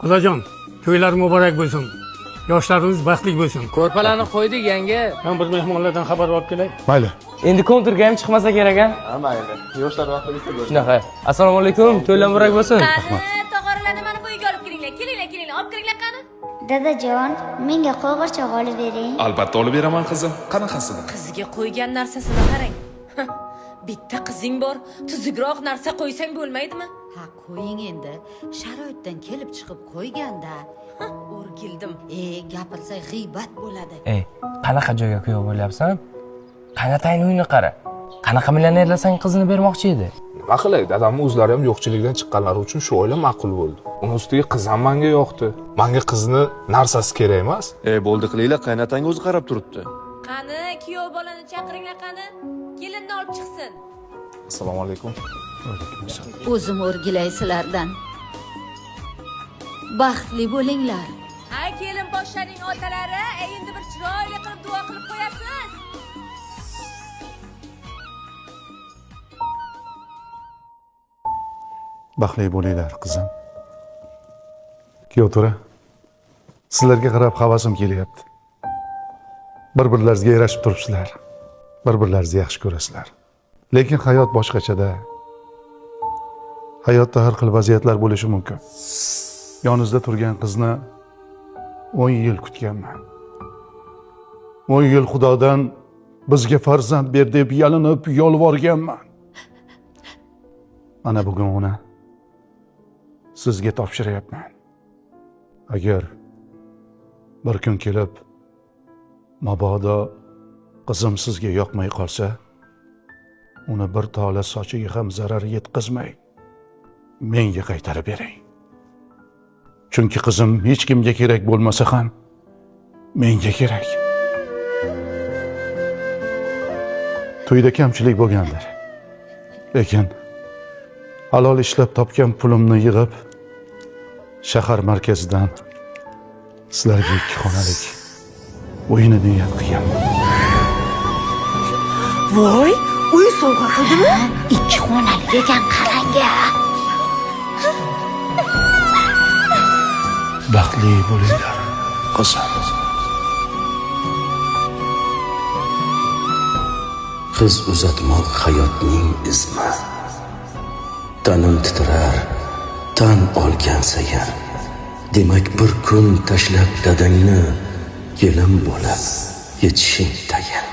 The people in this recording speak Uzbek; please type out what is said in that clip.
Otajon, to'ylar muborak bo'lsin. Yoshlarimiz baxtli bo'lsin. Ko'rpalarni qo'ydik yanga. Men bir mehmonlardan xabar olib kelay. Mayli. Endi konturga ham chiqmasa kerak a? Mayli. Yoshlar vaqti bitta bo'lsin. Shunaqa. Assalomu alaykum. To'ylar muborak bo'lsin. Qani, tog'oralarni mana bu uyga olib kiringlar. Kelinglar, olib kiringlar qani. Dadajon, menga qo'g'irchoq olib bering. Albatta olib beraman qizim. Qanaqasini? Qiziga qo'ygan narsasini qarang. Bitta qizing bor, tuzukroq narsa qo'ysang bo'lmaydimi? Ha, qo'ying endi. Sharoitdan kelib chiqib qo'yganda. O'rgildim. Gapirsak g'iybat bo'ladi. Ey, qanaqa joyga kuyov bo'lyapsan? Qanaqayn uyni qara. Qanaqa millionerlasang qizini bermoqchi edi? Nima qilay? Dadamning o'zlari ham yo'qchilikdan chiqqanlari uchun shu oila ma'qul bo'ldi. Uni ustiga qiz ham menga yoqdi. Menga qizni narsasi kerak emas. Bo'ldi qilinglar, qaynotang o'zi qarab turibdi. Qani, kuyov bolani chaqiringlar qani. Kelinni olib chiqsin. Assalomu alaykum. O'zim o'rgilay sizlardan. Baxtli bo'linglar. Ay, kelin boshlaring otalari, endi bir chiroyli qilib duo qilib qo'yasiz. Baxtli bo'linglar, qizim. Kuyovto'ra, sizlarga qarab havasim kelyapti. Bir-birlaringizga yarashib turibsizlar. Bir-birlaringizni yaxshi ko'rasizlar. Lekin hayot boshqachada. Hayotda har xil vaziyatlar bo'lishi mumkin. Yoningizda turgan qizni 10 yil kutganman. 10 yil Xudodan bizga farzand ber deb yalinib yolvorganman. Mana bugun uni sizga topshiryapman. Agar bir kun kelib mabodo qizim sizga yoqmay qolsa, uni bir tola sochiga ham zarar yetkazmay menga qaytarib bering. Chunki qizim hech kimga kerak bo'lmasa ham menga kerak. To'yda kamchilik bo'lgandir. Lekin halol ishlab topgan pulimni yig'ib shahar markazidan sizlarga 2 xonalik uyni niyat qilganman. Voy, uy sovg'a qildimi? 2 xonalik ekan, qarang-a. Baxtli bo'linglar, qizim. Qiz uzatmoq hayotning izmi. Tanim titrar, tan olgan sayin. Demak bir kun tashlab dadangni kelin bo'lib yetishing tayin.